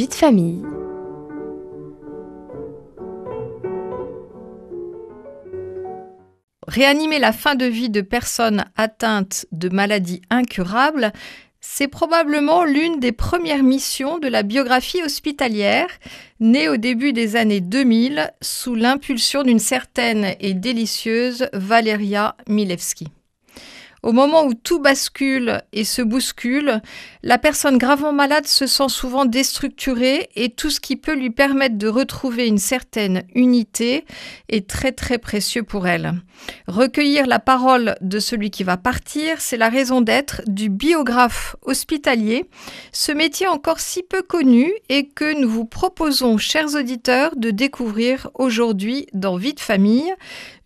Vie de famille. Réanimer la fin de vie de personnes atteintes de maladies incurables, c'est probablement l'une des premières missions de la biographie hospitalière, née au début des années 2000 sous l'impulsion d'une certaine et délicieuse Valeria Milewski. Au moment où tout bascule et se bouscule, la personne gravement malade se sent souvent déstructurée et tout ce qui peut lui permettre de retrouver une certaine unité est très très précieux pour elle. Recueillir la parole de celui qui va partir, c'est la raison d'être du biographe hospitalier, ce métier encore si peu connu et que nous vous proposons, chers auditeurs, de découvrir aujourd'hui dans Vie de famille,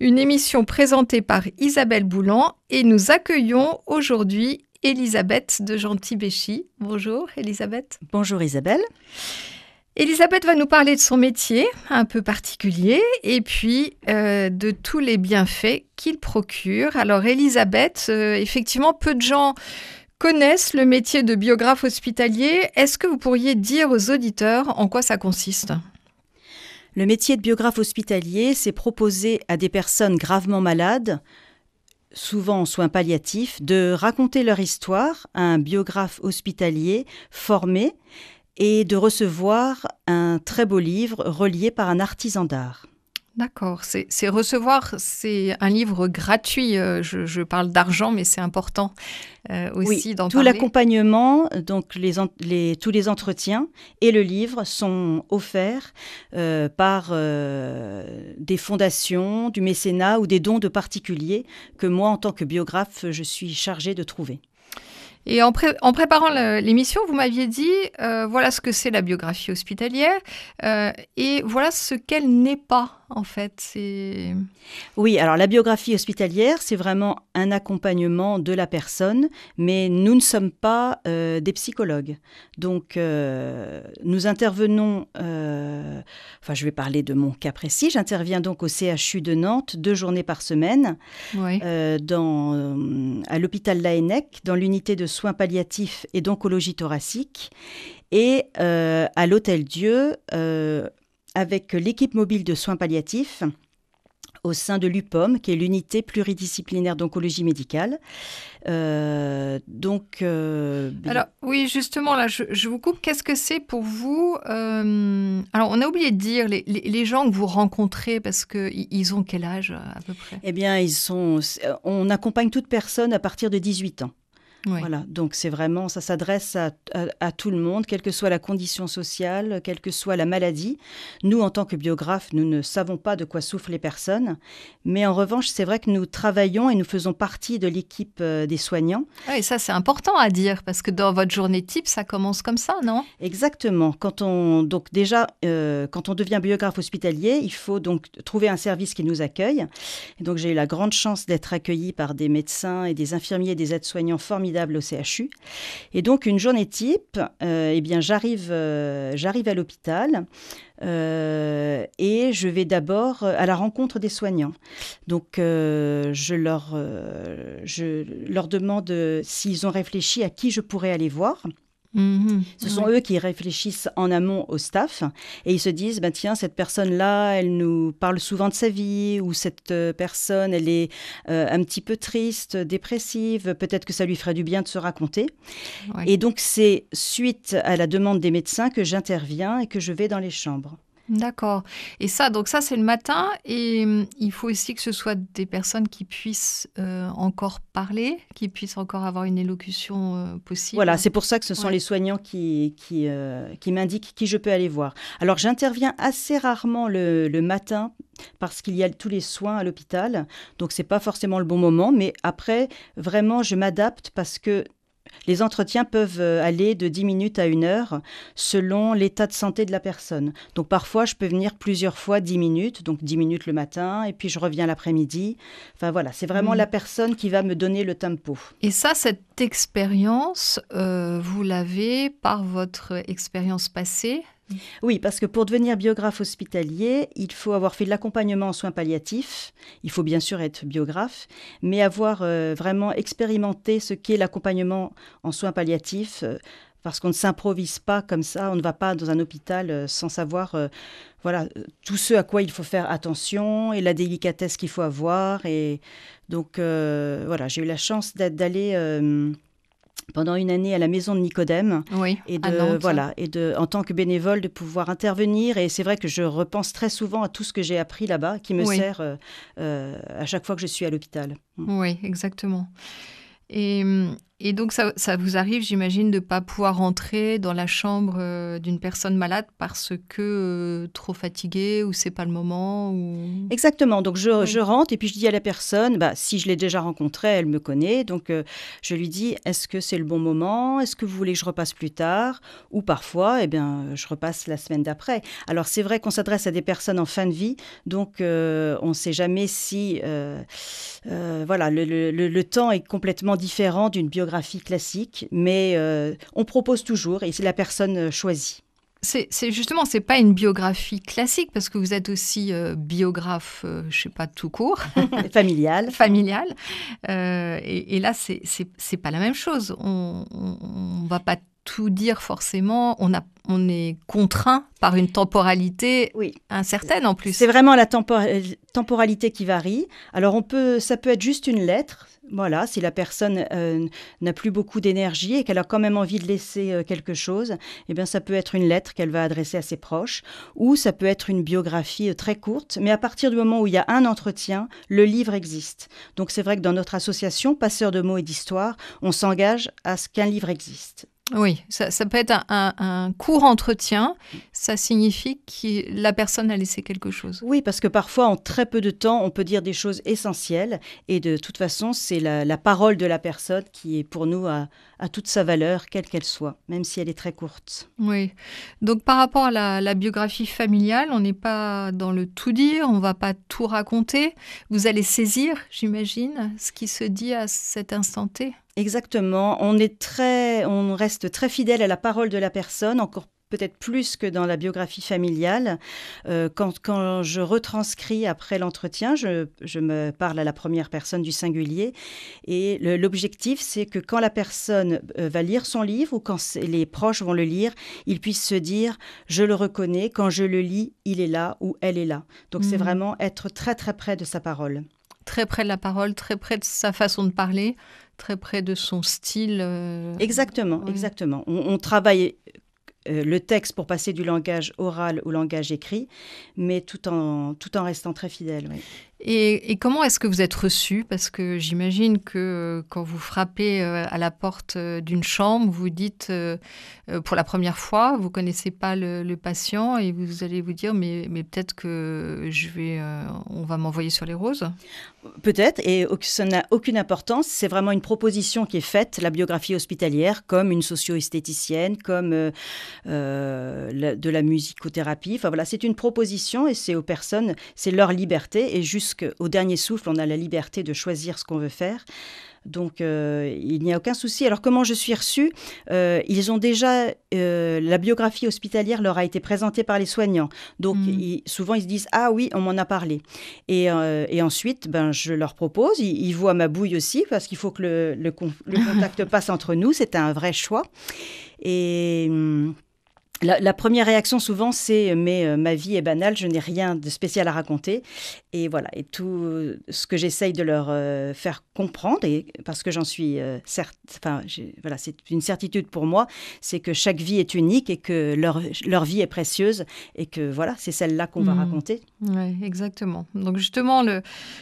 une émission présentée par Isabelle Boulan, et nous accueillons aujourd'hui Elisabeth de Gentil-Béchy. Bonjour Elisabeth. Bonjour Isabelle. Elisabeth va nous parler de son métier un peu particulier et puis de tous les bienfaits qu'il procure. Alors Elisabeth, effectivement, peu de gens connaissent le métier de biographe hospitalier. Est-ce que vous pourriez dire aux auditeurs en quoi ça consiste ? Le métier de biographe hospitalier, c'est proposer à des personnes gravement malades, souvent en soins palliatifs, de raconter leur histoire à un biographe hospitalier formé et de recevoir un très beau livre relié par un artisan d'art. D'accord, c'est un livre gratuit, je parle d'argent, mais c'est important aussi d'en tout parler. L'accompagnement, donc tous les entretiens et le livre sont offerts par des fondations, du mécénat ou des dons de particuliers que moi, en tant que biographe, je suis chargée de trouver. Et en préparant l'émission, vous m'aviez dit, voilà ce que c'est la biographie hospitalière et voilà ce qu'elle n'est pas, en fait. Oui, alors la biographie hospitalière, c'est vraiment un accompagnement de la personne, mais nous ne sommes pas des psychologues. Donc, nous intervenons, je vais parler de mon cas précis, j'interviens donc au CHU de Nantes 2 journées par semaine, Oui. À l'hôpital Laennec, dans l'unité de soins palliatifs et d'oncologie thoracique, et à l'Hôtel Dieu, avec l'équipe mobile de soins palliatifs au sein de l'UPOM, qui est l'unité pluridisciplinaire d'oncologie médicale. Alors oui, justement, là, je vous coupe. Qu'est-ce que c'est pour vous Alors, on a oublié de dire les gens que vous rencontrez, parce qu'ils ont quel âge à peu près ? Eh bien, on accompagne toute personne à partir de 18 ans. Oui. Voilà, donc c'est vraiment, ça s'adresse à tout le monde, quelle que soit la condition sociale, quelle que soit la maladie. Nous, en tant que biographes, nous ne savons pas de quoi souffrent les personnes, mais en revanche, c'est vrai que nous travaillons et nous faison partie de l'équipe des soignants. Ah, et ça, c'est important à dire, parce que dans votre journée type, ça commence comme ça, non ? Exactement. Quand on devient biographe hospitalier, il faut donc trouver un service qui nous accueille. Et donc, j'ai eu la grande chance d'être accueillie par des médecins et des infirmiers et des aides-soignants formidables au CHU. Et donc, une journée type, j'arrive à l'hôpital et je vais d'abord à la rencontre des soignants. Donc, je leur demande s'ils ont réfléchi à qui je pourrais aller voir. Ce sont eux qui réfléchissent en amont au staff et ils se disent tiens, cette personne-là, elle nous parle souvent de sa vie, ou cette personne, elle est un petit peu triste, dépressive, peut-être que ça lui ferait du bien de se raconter. Ouais. Et donc, c'est suite à la demande des médecins que j'interviens et que je vais dans les chambres. D'accord. Et ça, c'est le matin. Et il faut aussi que ce soit des personnes qui puissent encore parler, qui puissent encore avoir une élocution possible. Voilà, c'est pour ça que ce sont les soignants qui m'indiquent qui je peux aller voir. Alors, j'interviens assez rarement le matin parce qu'il y a tous les soins à l'hôpital. Donc, ce n'est pas forcément le bon moment. Mais après, vraiment, je m'adapte parce que les entretiens peuvent aller de 10 minutes à 1 heure selon l'état de santé de la personne. Donc parfois, je peux venir plusieurs fois 10 minutes, donc 10 minutes le matin, et puis je reviens l'après-midi. Enfin voilà, c'est vraiment la personne qui va me donner le tempo. Et ça, cette expérience, vous l'avez par votre expérience passée ? Oui, parce que pour devenir biographe hospitalier, il faut avoir fait de l'accompagnement en soins palliatifs. Il faut bien sûr être biographe, mais avoir vraiment expérimenté ce qu'est l'accompagnement en soins palliatifs, parce qu'on ne s'improvise pas comme ça, on ne va pas dans un hôpital sans savoir voilà, tout ce à quoi il faut faire attention et la délicatesse qu'il faut avoir. Et donc, voilà, j'ai eu la chance d'aller pendant une année à la maison de Nicodème Oui, et à Nantes. en tant que bénévole, de pouvoir intervenir. Et c'est vrai que je repense très souvent à tout ce que j'ai appris là-bas, qui me sert à chaque fois que je suis à l'hôpital. Oui, exactement. Et donc, ça vous arrive, j'imagine, de ne pas pouvoir rentrer dans la chambre d'une personne malade parce que trop fatiguée ou c'est pas le moment ou... Exactement. Donc, je rentre et puis je dis à la personne, si je l'ai déjà rencontrée, elle me connaît. Donc, je lui dis, est-ce que c'est le bon moment? Est-ce que vous voulez que je repasse plus tard? Ou parfois, je repasse la semaine d'après. Alors, c'est vrai qu'on s'adresse à des personnes en fin de vie. Donc, on ne sait jamais si... voilà, le temps est complètement différent d'une biographie classique. Mais on propose toujours et c'est la personne choisie. C'est justement, c'est pas une biographie classique parce que vous êtes aussi biographe, je sais pas, tout court. Familial. Familial. Et là, c'est pas la même chose. On va pas tout dire forcément. On est contraint par une temporalité incertaine en plus. C'est vraiment la temporalité qui varie. Alors ça peut être juste une lettre. Voilà, si la personne n'a plus beaucoup d'énergie et qu'elle a quand même envie de laisser quelque chose, ça peut être une lettre qu'elle va adresser à ses proches, ou ça peut être une biographie très courte. Mais à partir du moment où il y a un entretien, le livre existe. Donc c'est vrai que dans notre association, Passeurs de mots et d'histoire, on s'engage à ce qu'un livre existe. Oui, ça peut être un court entretien. Ça signifie que la personne a laissé quelque chose. Oui, parce que parfois, en très peu de temps, on peut dire des choses essentielles. Et de toute façon, c'est la parole de la personne qui est pour nous à toute sa valeur, quelle qu'elle soit, même si elle est très courte. Oui. Donc, par rapport à la biographie familiale, on n'est pas dans le tout dire, on ne va pas tout raconter. Vous allez saisir, j'imagine, ce qui se dit à cet instant T. Exactement. On reste très fidèle à la parole de la personne, encore peut-être plus que dans la biographie familiale. Quand je retranscris après l'entretien, je me parle à la première personne du singulier. Et l'objectif, c'est que quand la personne va lire son livre ou quand les proches vont le lire, ils puissent se dire « je le reconnais, quand je le lis, il est là ou elle est là ». Donc c'est vraiment être très très près de sa parole. Très près de la parole, très près de sa façon de parler, très près de son style. Exactement, exactement. On travaille le texte pour passer du langage oral au langage écrit, mais tout en restant très fidèle. Oui. Et comment est-ce que vous êtes reçu? Parce que j'imagine que quand vous frappez à la porte d'une chambre, vous dites pour la première fois, vous ne connaissez pas le patient et vous allez vous dire mais peut-être que on va m'envoyer sur les roses. Peut-être, et ça n'a aucune importance. C'est vraiment une proposition qui est faite, la biographie hospitalière, comme une socio-esthéticienne, comme de la musicothérapie. Enfin voilà, c'est une proposition et c'est aux personnes, c'est leur liberté et jusqu'au dernier souffle, on a la liberté de choisir ce qu'on veut faire. Donc, il n'y a aucun souci. Alors, comment je suis reçue? Ils ont déjà... la biographie hospitalière leur a été présentée par les soignants. Donc, souvent, ils se disent « Ah oui, on m'en a parlé ». Et ensuite, je leur propose. Ils voient ma bouille aussi, parce qu'il faut que le contact passe entre nous. C'est un vrai choix. Et... La première réaction, souvent, c'est « mais ma vie est banale, je n'ai rien de spécial à raconter ». Et voilà, et tout ce que j'essaye de leur faire comprendre, et parce que j'en suis voilà, c'est une certitude pour moi, c'est que chaque vie est unique et que leur vie est précieuse et que voilà, c'est celle-là qu'on va raconter. Oui, exactement. Donc justement,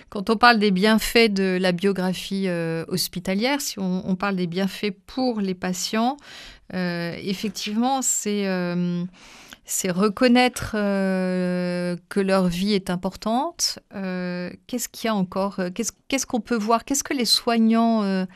quand on parle des bienfaits de la biographie hospitalière, si on parle des bienfaits pour les patients, effectivement, c'est reconnaître que leur vie est importante. Qu'est-ce qu'il y a encore? Qu'est-ce qu'on peut voir? Qu'est-ce que les soignants...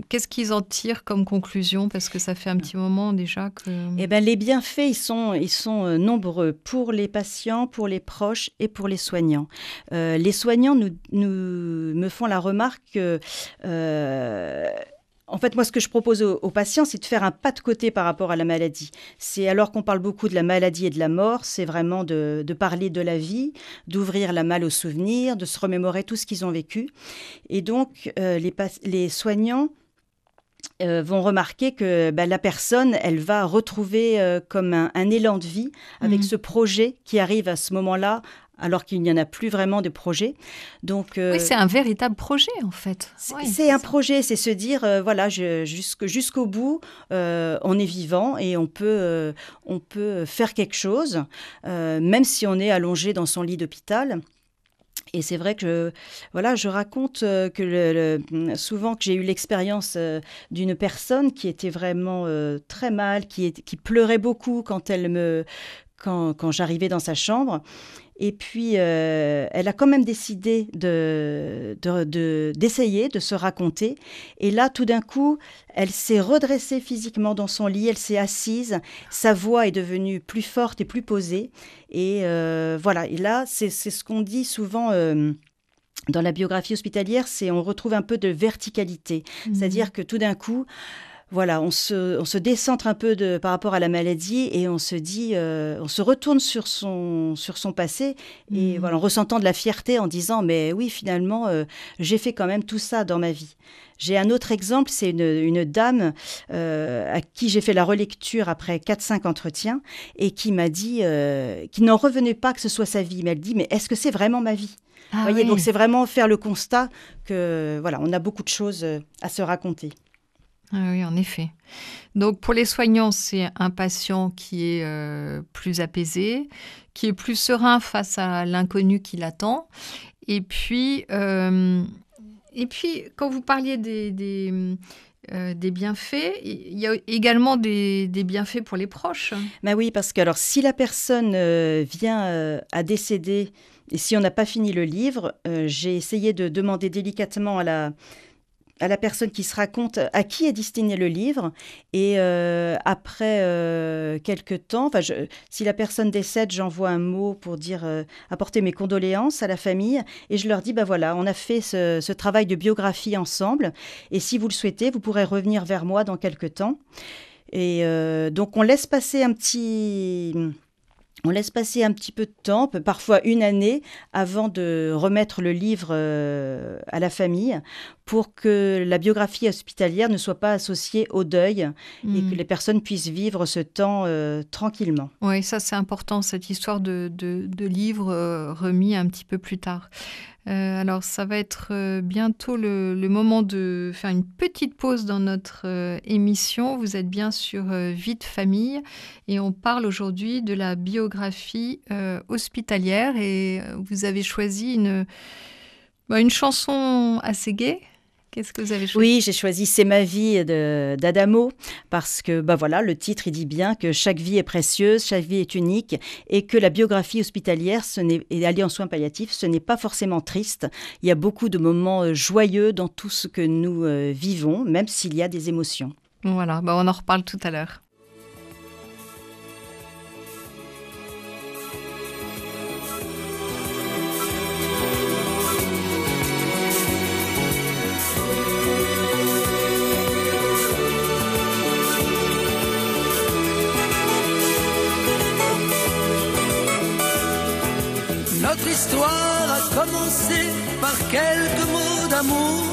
qu'est-ce qu'ils en tirent comme conclusion? Parce que ça fait un petit moment déjà que... les bienfaits, ils sont nombreux pour les patients, pour les proches et pour les soignants. Les soignants me font la remarque que... En fait, moi, ce que je propose aux patients, c'est de faire un pas de côté par rapport à la maladie. C'est alors qu'on parle beaucoup de la maladie et de la mort, c'est vraiment de parler de la vie, d'ouvrir la malle aux souvenirs, de se remémorer tout ce qu'ils ont vécu. Et donc, les soignants vont remarquer que la personne, elle va retrouver comme un élan de vie avec ce projet qui arrive à ce moment-là, alors qu'il n'y en a plus vraiment de projet. Donc, oui, c'est un véritable projet, en fait. C'est un projet, c'est se dire, voilà, jusqu'au bout, on est vivant et on peut faire quelque chose, même si on est allongé dans son lit d'hôpital. Et c'est vrai que je raconte que souvent que j'ai eu l'expérience d'une personne qui était vraiment très mal, qui pleurait beaucoup quand j'arrivais dans sa chambre. Et puis, elle a quand même décidé d'essayer de se raconter. Et là, tout d'un coup, elle s'est redressée physiquement dans son lit, elle s'est assise, sa voix est devenue plus forte et plus posée. Et voilà, et là, c'est ce qu'on dit souvent dans la biographie hospitalière, on retrouve un peu de verticalité. C'est-à-dire que tout d'un coup, voilà, on se décentre un peu par rapport à la maladie et on se dit, on se retourne sur son passé et voilà, en ressentant de la fierté en disant, mais oui, finalement, j'ai fait quand même tout ça dans ma vie. J'ai un autre exemple, c'est une dame à qui j'ai fait la relecture après 4-5 entretiens et qui m'a dit, qui n'en revenait pas que ce soit sa vie, mais elle dit, mais est-ce que c'est vraiment ma vie ? Vous voyez, donc c'est vraiment faire le constat que voilà, on a beaucoup de choses à se raconter. Ah oui, en effet. Donc, pour les soignants, c'est un patient qui est plus apaisé, qui est plus serein face à l'inconnu qui l'attend. Et puis, quand vous parliez des bienfaits, il y a également des bienfaits pour les proches. Ben oui, parce que alors, si la personne vient à décéder et si on n'a pas fini le livre, j'ai essayé de demander délicatement à la personne qui se raconte à qui est destiné le livre. Et après quelques temps, si la personne décède, j'envoie un mot pour dire apporter mes condoléances à la famille. Et je leur dis, voilà, on a fait ce travail de biographie ensemble. Et si vous le souhaitez, vous pourrez revenir vers moi dans quelques temps. Et donc, on laisse passer un petit peu de temps, parfois une année, avant de remettre le livre à la famille pour que la biographie hospitalière ne soit pas associée au deuil et que les personnes puissent vivre ce temps tranquillement. Oui, ça c'est important, cette histoire de livre remis un petit peu plus tard. Alors, ça va être bientôt le moment de faire une petite pause dans notre émission. Vous êtes bien sur Vie de famille et on parle aujourd'hui de la biographie hospitalière et vous avez choisi une chanson assez gaie. Qu'est-ce que vous avez choisi ? Oui, j'ai choisi « C'est ma vie » d'Adamo parce que voilà, le titre il dit bien que chaque vie est précieuse, chaque vie est unique et que la biographie hospitalière et aller en soins palliatifs, ce n'est pas forcément triste. Il y a beaucoup de moments joyeux dans tout ce que nous vivons, même s'il y a des émotions. Voilà, on en reparle tout à l'heure. Notre histoire a commencé par quelques mots d'amour.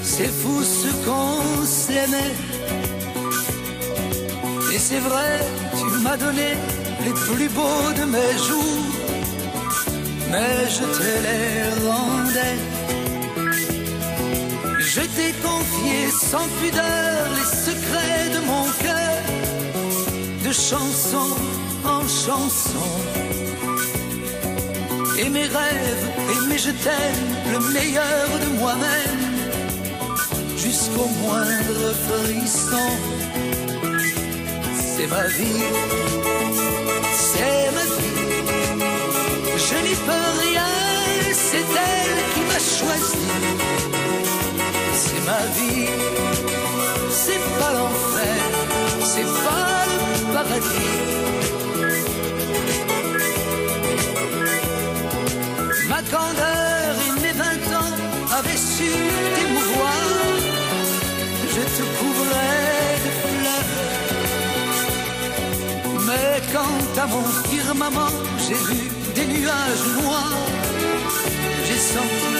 C'est fou ce qu'on s'aimait. Et c'est vrai, tu m'as donné les plus beaux de mes jours, mais je te les rendais. Je t'ai confié sans pudeur les secrets de mon cœur, de chanson en chanson. Et mes rêves, et mes je t'aime, le meilleur de moi-même, jusqu'au moindre frisson. C'est ma vie, c'est ma vie, je n'y peux rien, c'est elle qui m'a choisi. C'est ma vie, c'est pas l'enfer, c'est pas le paradis. Ma candeur et mes 20 ans avaient su t'émouvoir. Je te couvrais de fleurs. Mais quand à mon firmament j'ai vu des nuages noirs, j'ai senti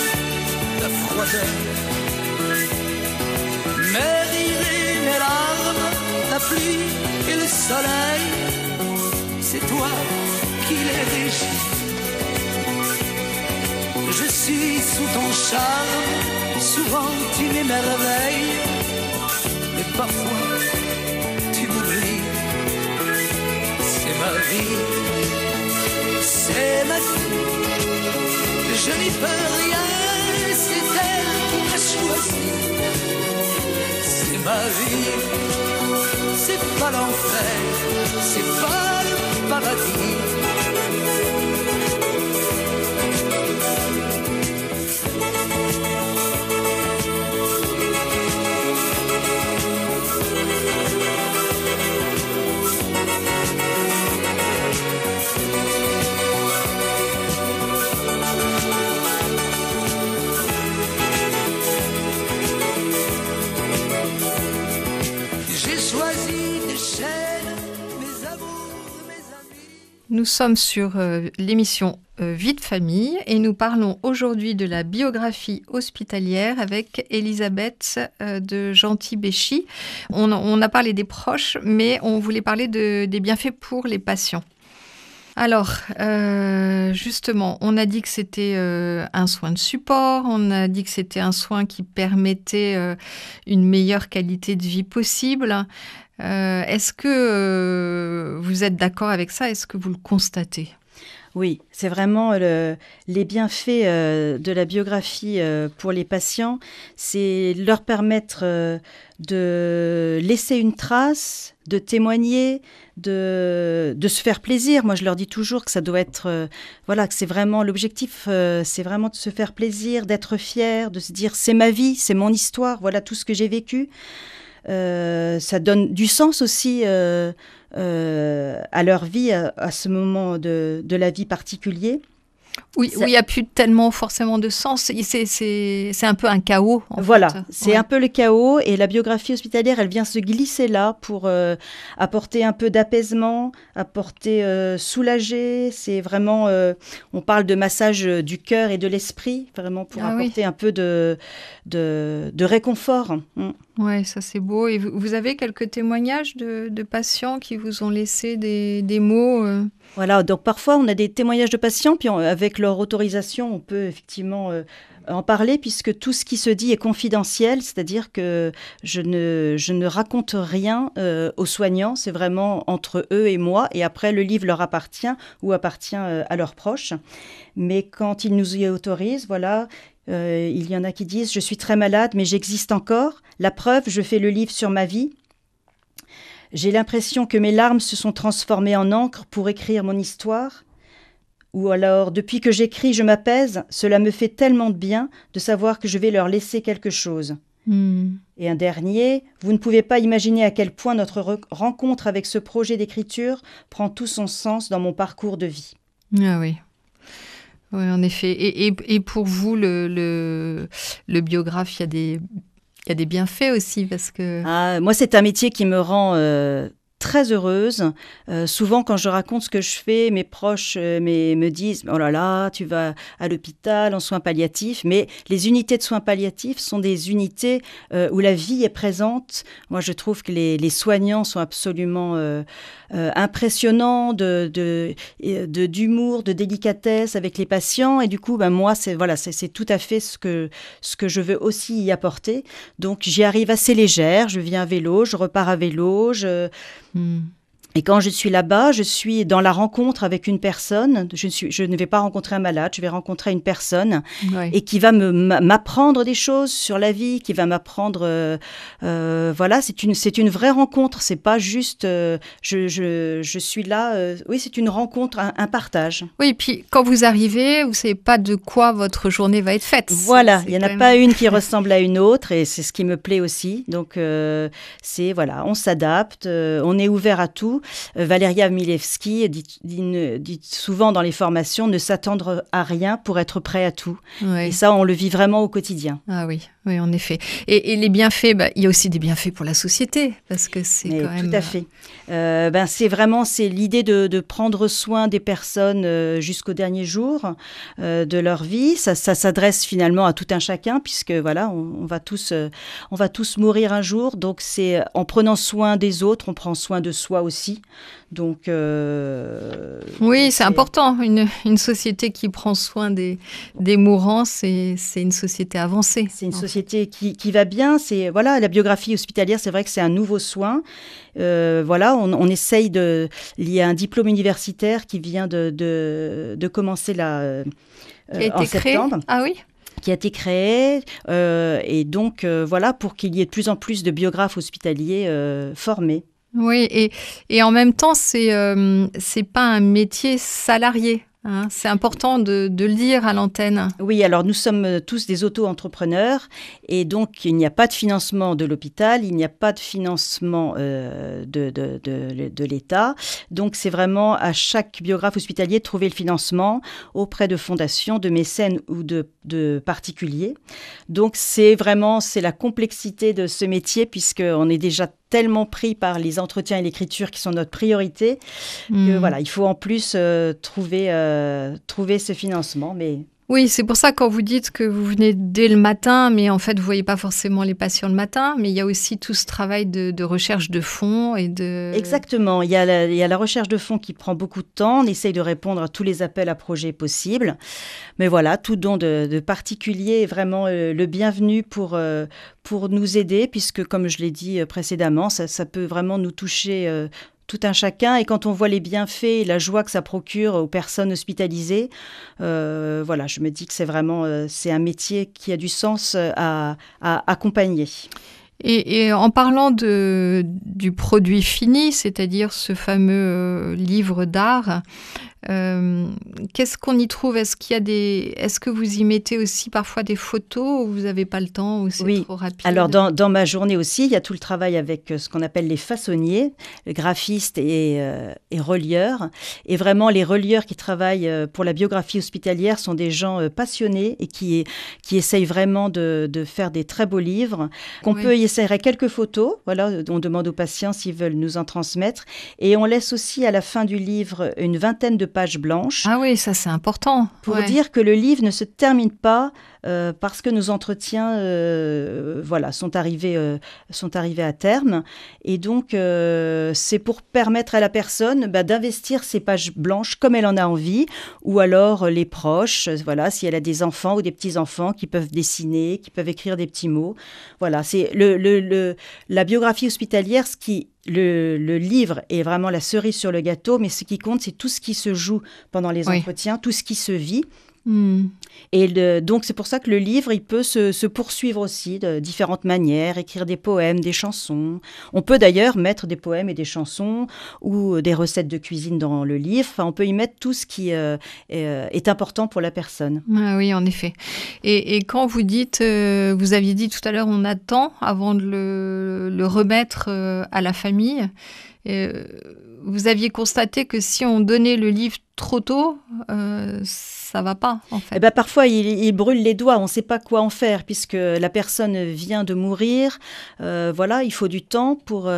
la froideur. Mes rires et mes larmes, la pluie et le soleil, c'est toi qui les régis. Je suis sous ton charme, souvent tu m'émerveilles, mais parfois tu m'oublies. C'est ma vie, c'est ma vie, je n'y peux rien, c'est elle qui m'a choisi. C'est ma vie, c'est pas l'enfer, c'est pas le paradis. Nous sommes sur l'émission Vie de famille et nous parlons aujourd'hui de la biographie hospitalière avec Elisabeth de Gentil-Béchy. On a parlé des proches, mais on voulait parler des bienfaits pour les patients. Alors, justement, on a dit que c'était un soin de support, on a dit que c'était un soin qui permettait une meilleure qualité de vie possible. Est-ce que vous êtes d'accord avec ça? Est-ce que vous le constatez? Oui, c'est vraiment les bienfaits de la biographie pour les patients, c'est leur permettre de laisser une trace, de témoigner, de se faire plaisir. Moi, je leur dis toujours que ça doit être, voilà, que c'est vraiment l'objectif, c'est vraiment de se faire plaisir, d'être fier, de se dire c'est ma vie, c'est mon histoire, voilà tout ce que j'ai vécu. Ça donne du sens aussi à leur vie, à ce moment de la vie particulier. Oui, où il n'y a plus tellement forcément de sens. C'est un peu un chaos. Voilà, fait. C'est un peu le chaos. Et la biographie hospitalière, elle vient se glisser là pour apporter un peu d'apaisement, apporter soulager. C'est vraiment, on parle de massage du cœur et de l'esprit, vraiment pour apporter un peu de réconfort. Oui, ça c'est beau. Et vous avez quelques témoignages de patients qui vous ont laissé des mots Voilà, donc parfois on a des témoignages de patients, puis avec leur autorisation, on peut effectivement en parler, puisque tout ce qui se dit est confidentiel, c'est-à-dire que je ne raconte rien aux soignants, c'est vraiment entre eux et moi, et après le livre leur appartient ou appartient à leurs proches. Mais quand ils nous y autorisent, voilà, il y en a qui disent « Je suis très malade, mais j'existe encore. La preuve, je fais le livre sur ma vie. J'ai l'impression que mes larmes se sont transformées en encre pour écrire mon histoire. » Ou alors « Depuis que j'écris, je m'apaise. Cela me fait tellement de bien de savoir que je vais leur laisser quelque chose. » Et un dernier « Vous ne pouvez pas imaginer à quel point notre rencontre avec ce projet d'écriture prend tout son sens dans mon parcours de vie. » Ah oui. Oui, en effet. Et pour vous, le biographe, il y a des bienfaits aussi parce que... moi, c'est un métier qui me rend très heureuse. Souvent, quand je raconte ce que je fais, mes proches me disent « Oh là là, tu vas à l'hôpital en soins palliatifs. » Mais les unités de soins palliatifs sont des unités où la vie est présente. Moi, je trouve que les soignants sont absolument impressionnants d'humour, de délicatesse avec les patients. Et du coup, moi, c'est tout à fait ce que je veux aussi y apporter. Donc, j'y arrive assez légère. Je viens à vélo, je repars à vélo, Et quand je suis là-bas, je suis dans la rencontre avec une personne. Je ne vais pas rencontrer un malade, je vais rencontrer une personne et qui va m'apprendre des choses sur la vie, qui va m'apprendre... voilà, c'est une vraie rencontre. C'est pas juste je suis là. Oui, c'est une rencontre, un partage. Oui, et puis quand vous arrivez, vous ne savez pas de quoi votre journée va être faite. Voilà, il n'y en a pas une qui ressemble à une autre et c'est ce qui me plaît aussi. Donc, voilà, on s'adapte, on est ouvert à tout. Valeria Milewski dit souvent dans les formations ne s'attendre à rien pour être prêt à tout. Oui. Et ça, on le vit vraiment au quotidien. Ah oui, oui, en effet. Et les bienfaits, il y a aussi des bienfaits pour la société, parce que c'est quand même... Tout à fait. C'est l'idée de prendre soin des personnes jusqu'au dernier jour de leur vie. Ça s'adresse finalement à tout un chacun, puisque voilà, on va tous mourir un jour. Donc c'est en prenant soin des autres, on prend soin de soi aussi. Donc oui, c'est important. Une société qui prend soin des mourants, c'est une société avancée. C'est une société qui va bien. La biographie hospitalière, c'est vrai que c'est un nouveau soin. On essaye il y a un diplôme universitaire qui vient de commencer là en septembre. Ah oui. Qui a été créé et donc pour qu'il y ait de plus en plus de biographes hospitaliers formés. Oui, et en même temps, c'est pas un métier salarié. Hein, c'est important de le dire à l'antenne. Oui, alors nous sommes tous des auto-entrepreneurs et donc il n'y a pas de financement de l'hôpital, il n'y a pas de financement de l'État. Donc c'est vraiment à chaque biographe hospitalier de trouver le financement auprès de fondations, de mécènes ou de particuliers. Donc c'est la complexité de ce métier puisqu'on est déjà tellement pris par les entretiens et l'écriture qui sont notre priorité que voilà, il faut en plus trouver ce financement. Mais oui, c'est pour ça quand vous dites que vous venez dès le matin, mais en fait vous voyez pas forcément les patients le matin, mais il y a aussi tout ce travail de recherche de fonds et de... Exactement, il y a la recherche de fonds qui prend beaucoup de temps, on essaye de répondre à tous les appels à projets possibles, mais voilà, tout don de particulier est vraiment le bienvenu pour nous aider, puisque comme je l'ai dit précédemment, ça peut vraiment nous toucher tout un chacun, et quand on voit les bienfaits et la joie que ça procure aux personnes hospitalisées, je me dis que c'est un métier qui a du sens à accompagner. Et en parlant du produit fini, c'est-à-dire ce fameux livre d'art, qu'est-ce qu'on y trouve ? Est-ce que vous y mettez aussi parfois des photos ou vous n'avez pas le temps ou c'est trop rapide ? Alors dans ma journée aussi, il y a tout le travail avec ce qu'on appelle les façonniers, graphistes et relieurs. Et vraiment, les relieurs qui travaillent pour la biographie hospitalière sont des gens passionnés et qui essayent vraiment de faire des très beaux livres. On peut y essayer quelques photos. Voilà, on demande aux patients s'ils veulent nous en transmettre. Et on laisse aussi à la fin du livre une vingtaine de pages blanches. Ah oui, ça c'est important. Pour dire que le livre ne se termine pas parce que nos entretiens sont arrivés à terme. Et donc, c'est pour permettre à la personne d'investir ces pages blanches comme elle en a envie, ou alors les proches, si elle a des enfants ou des petits-enfants qui peuvent dessiner, qui peuvent écrire des petits mots. Voilà, c'est la biographie hospitalière, le livre est vraiment la cerise sur le gâteau, mais ce qui compte, c'est tout ce qui se joue pendant les entretiens, tout ce qui se vit. Et donc, c'est pour ça que le livre, il peut se poursuivre aussi de différentes manières, écrire des poèmes, des chansons. On peut d'ailleurs mettre des poèmes et des chansons ou des recettes de cuisine dans le livre. Enfin, on peut y mettre tout ce qui est important pour la personne. Ah oui, en effet. Et quand vous dites, vous aviez dit tout à l'heure, on attend avant de le remettre à la famille. Vous aviez constaté que si on donnait le livre trop tôt, ça va pas, en fait. Parfois, il brûle les doigts. On ne sait pas quoi en faire puisque la personne vient de mourir. Il faut du temps pour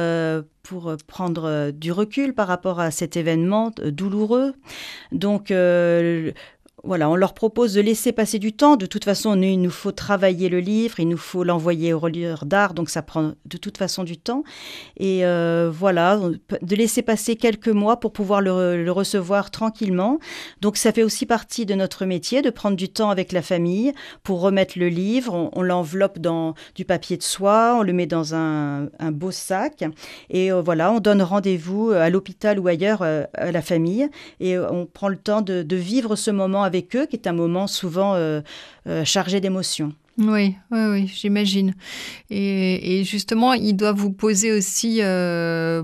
prendre du recul par rapport à cet événement douloureux. Donc, on leur propose de laisser passer du temps. De toute façon, il nous faut travailler le livre, il nous faut l'envoyer au relieur d'art, donc ça prend de toute façon du temps. Et de laisser passer quelques mois pour pouvoir le recevoir tranquillement. Donc ça fait aussi partie de notre métier, de prendre du temps avec la famille pour remettre le livre. On l'enveloppe dans du papier de soie, on le met dans un beau sac. Et on donne rendez-vous à l'hôpital ou ailleurs à la famille. Et on prend le temps de vivre ce moment avec eux, qui est un moment souvent chargé d'émotions. Oui, j'imagine. Et justement, il doit vous poser aussi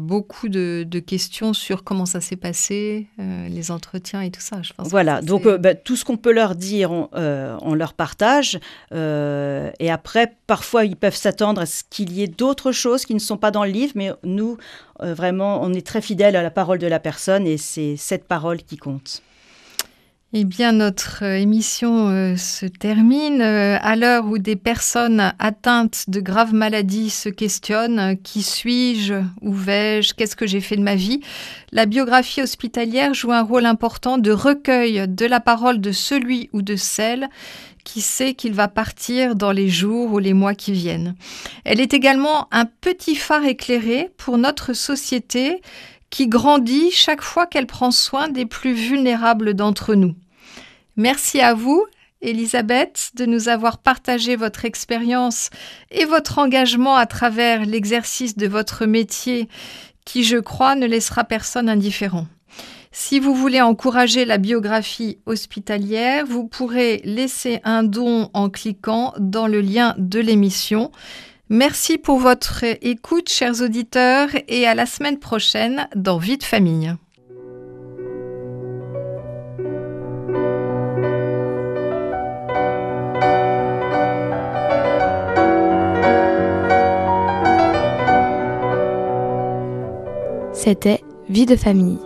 beaucoup de questions sur comment ça s'est passé, les entretiens et tout ça. Je pense que Voilà, ça, donc tout ce qu'on peut leur dire, on leur partage. Et après, parfois, ils peuvent s'attendre à ce qu'il y ait d'autres choses qui ne sont pas dans le livre, mais nous, vraiment, on est très fidèles à la parole de la personne et c'est cette parole qui compte. Eh bien, notre émission se termine. À l'heure où des personnes atteintes de graves maladies se questionnent, qui suis-je, où vais-je, qu'est-ce que j'ai fait de ma vie, la biographie hospitalière joue un rôle important de recueil de la parole de celui ou de celle qui sait qu'il va partir dans les jours ou les mois qui viennent. Elle est également un petit phare éclairé pour notre société qui grandit chaque fois qu'elle prend soin des plus vulnérables d'entre nous. Merci à vous, Elisabeth, de nous avoir partagé votre expérience et votre engagement à travers l'exercice de votre métier qui, je crois, ne laissera personne indifférent. Si vous voulez encourager la biographie hospitalière, vous pourrez laisser un don en cliquant dans le lien de l'émission. Merci pour votre écoute, chers auditeurs, et à la semaine prochaine dans Vie de famille. C'était Vie de famille.